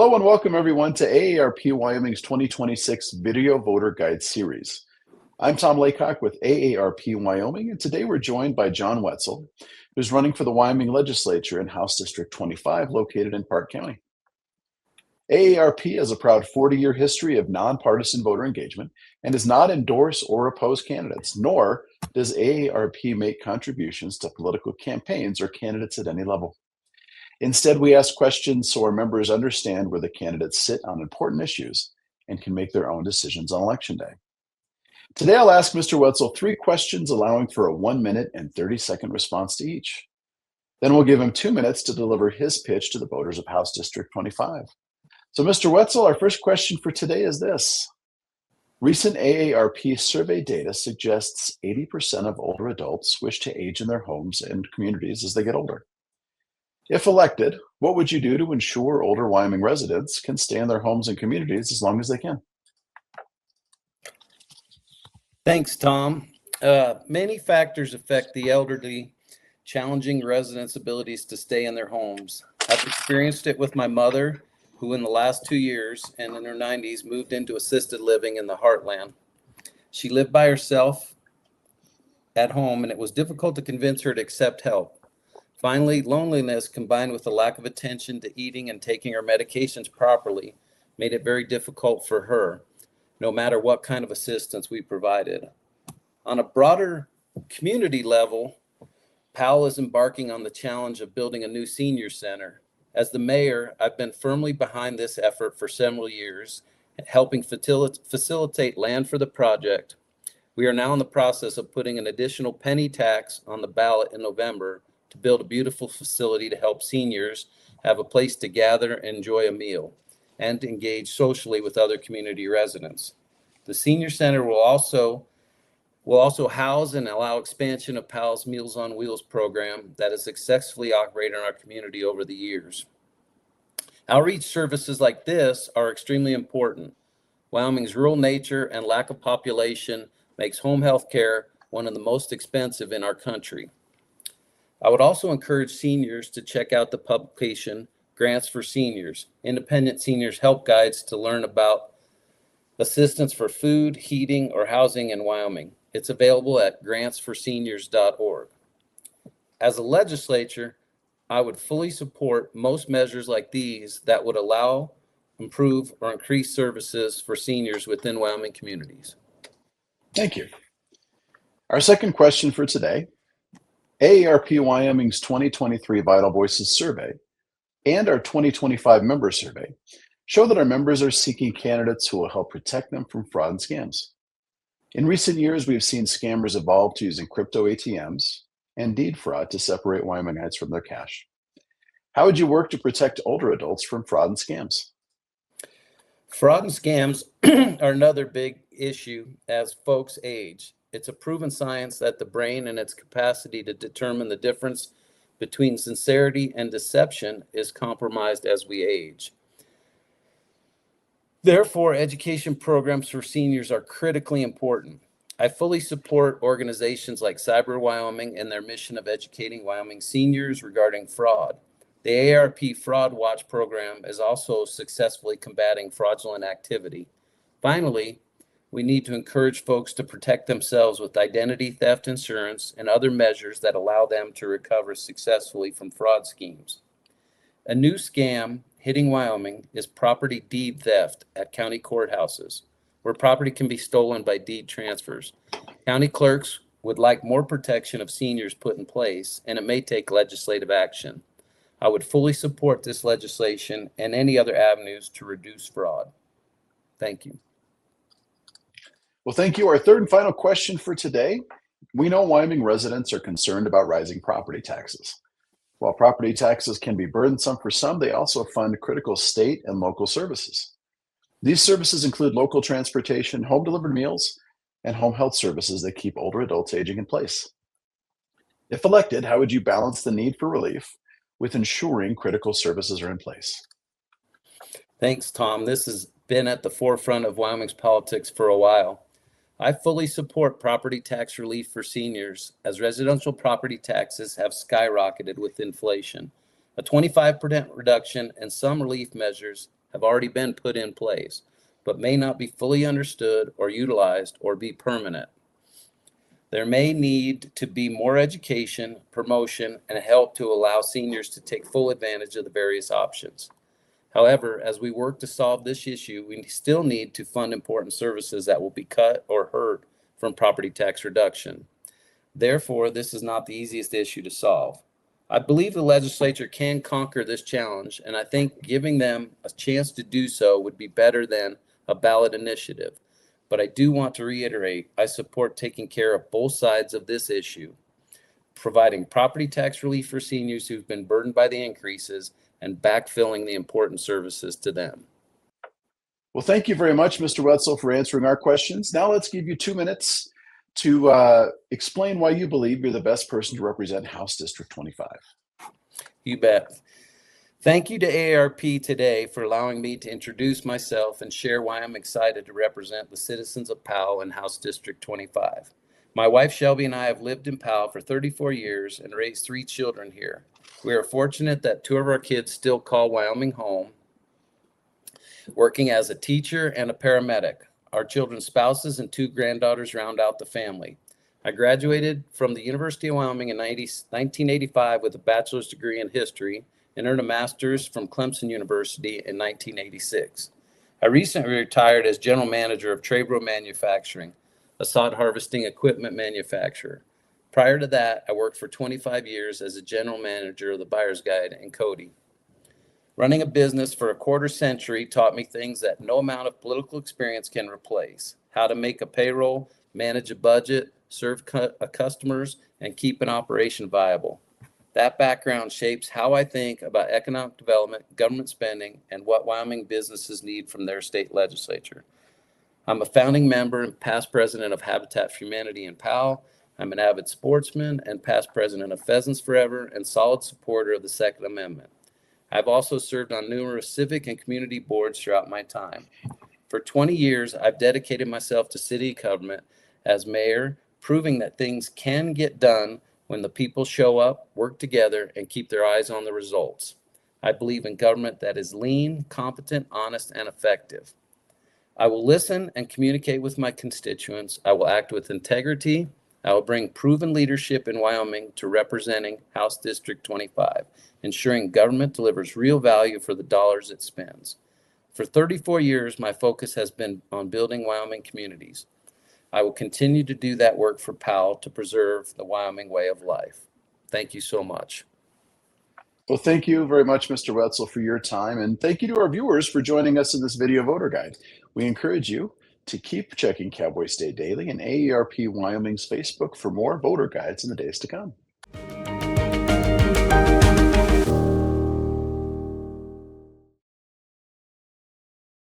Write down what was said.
Hello and welcome everyone to AARP Wyoming's 2026 Video Voter Guide Series. I'm Tom Laycock with AARP Wyoming, and today we're joined by John Wetzel, who's running for the Wyoming Legislature in House District 25, located in Park County. AARP has a proud 40-year history of nonpartisan voter engagement and does not endorse or oppose candidates, nor does AARP make contributions to political campaigns or candidates at any level. Instead, we ask questions so our members understand where the candidates sit on important issues and can make their own decisions on Election Day. Today, I'll ask Mr. Wetzel 3 questions, allowing for a 1-minute and 30-second response to each. Then we'll give him 2 minutes to deliver his pitch to the voters of House District 25. So, Mr. Wetzel, our first question for today is this. Recent AARP survey data suggests 80% of older adults wish to age in their homes and communities as they get older. If elected, what would you do to ensure older Wyoming residents can stay in their homes and communities as long as they can? Thanks, Tom. Many factors affect the elderly, challenging residents' abilities to stay in their homes. I've experienced it with my mother, who in the last 2 years and in her 90s moved into assisted living in the heartland. She lived by herself at home, and it was difficult to convince her to accept help. Finally, loneliness combined with the lack of attention to eating and taking her medications properly made it very difficult for her, no matter what kind of assistance we provided. On a broader community level, Powell is embarking on the challenge of building a new senior center. As the mayor, I've been firmly behind this effort for several years, helping facilitate land for the project. We are now in the process of putting an additional penny tax on the ballot in November to build a beautiful facility to help seniors have a place to gather and enjoy a meal and to engage socially with other community residents. The senior center will also house and allow expansion of Powell's Meals on Wheels program that has successfully operated in our community over the years. Outreach services like this are extremely important. Wyoming's rural nature and lack of population makes home health care one of the most expensive in our country. I would also encourage seniors to check out the publication Grants for Seniors, Independent Seniors Help Guides to learn about assistance for food, heating, or housing in Wyoming. It's available at grantsforseniors.org. As a legislature, I would fully support most measures like these that would allow, improve, or increase services for seniors within Wyoming communities. Thank you. Our second question for today. AARP Wyoming's 2023 Vital Voices survey and our 2025 member survey show that our members are seeking candidates who will help protect them from fraud and scams. In recent years, we've seen scammers evolve to using crypto ATMs and deed fraud to separate Wyomingites from their cash. How would you work to protect older adults from fraud and scams? Fraud and scams are another big issue as folks age. It's a proven science that the brain and its capacity to determine the difference between sincerity and deception is compromised as we age. Therefore, education programs for seniors are critically important. I fully support organizations like Cyber Wyoming and their mission of educating Wyoming seniors regarding fraud. The AARP Fraud Watch program is also successfully combating fraudulent activity. Finally, we need to encourage folks to protect themselves with identity theft insurance and other measures that allow them to recover successfully from fraud schemes. A new scam hitting Wyoming is property deed theft at county courthouses, where property can be stolen by deed transfers. County clerks would like more protection of seniors put in place, and it may take legislative action. I would fully support this legislation and any other avenues to reduce fraud. Thank you. Well, thank you. Our third and final question for today. We know Wyoming residents are concerned about rising property taxes. While property taxes can be burdensome for some, they also fund critical state and local services. These services include local transportation, home delivered meals, and home health services that keep older adults aging in place. If elected, how would you balance the need for relief with ensuring critical services are in place? Thanks, Tom. This has been at the forefront of Wyoming's politics for a while. I fully support property tax relief for seniors, as residential property taxes have skyrocketed with inflation. A 25% reduction and some relief measures have already been put in place, but may not be fully understood or utilized or be permanent. There may need to be more education, promotion, and help to allow seniors to take full advantage of the various options. However, as we work to solve this issue, we still need to fund important services that will be cut or hurt from property tax reduction. Therefore, this is not the easiest issue to solve. I believe the legislature can conquer this challenge, and I think giving them a chance to do so would be better than a ballot initiative. But I do want to reiterate, I support taking care of both sides of this issue, providing property tax relief for seniors who've been burdened by the increases and backfilling the important services to them. Well, thank you very much, Mr. Wetzel, for answering our questions. Now let's give you 2 minutes to explain why you believe you're the best person to represent House District 25. You bet. Thank you to AARP today for allowing me to introduce myself and share why I'm excited to represent the citizens of Powell in House District 25. My wife Shelby and I have lived in Powell for 34 years and raised 3 children here. We are fortunate that 2 of our kids still call Wyoming home, working as a teacher and a paramedic. Our children's spouses and 2 granddaughters round out the family. I graduated from the University of Wyoming in 1985 with a bachelor's degree in history and earned a master's from Clemson University in 1986. I recently retired as general manager of Trebro Manufacturing, a sod harvesting equipment manufacturer. Prior to that, I worked for 25 years as a general manager of the Buyer's Guide in Cody. Running a business for a quarter century taught me things that no amount of political experience can replace: how to make a payroll, manage a budget, serve customers, and keep an operation viable. That background shapes how I think about economic development, government spending, and what Wyoming businesses need from their state legislature. I'm a founding member and past president of Habitat for Humanity in Powell. I'm an avid sportsman and past president of Pheasants Forever and solid supporter of the Second Amendment. I've also served on numerous civic and community boards throughout my time. For 20 years, I've dedicated myself to city government as mayor, proving that things can get done when the people show up, work together, and keep their eyes on the results. I believe in government that is lean, competent, honest, and effective. I will listen and communicate with my constituents. I will act with integrity. I will bring proven leadership in Wyoming to representing House District 25, ensuring government delivers real value for the dollars it spends. For 34 years, my focus has been on building Wyoming communities. I will continue to do that work for Powell to preserve the Wyoming way of life. Thank you so much. Well, thank you very much, Mr. Wetzel, for your time. And thank you to our viewers for joining us in this video voter guide. We encourage you to keep checking Cowboy State Daily and AARP Wyoming's Facebook for more voter guides in the days to come.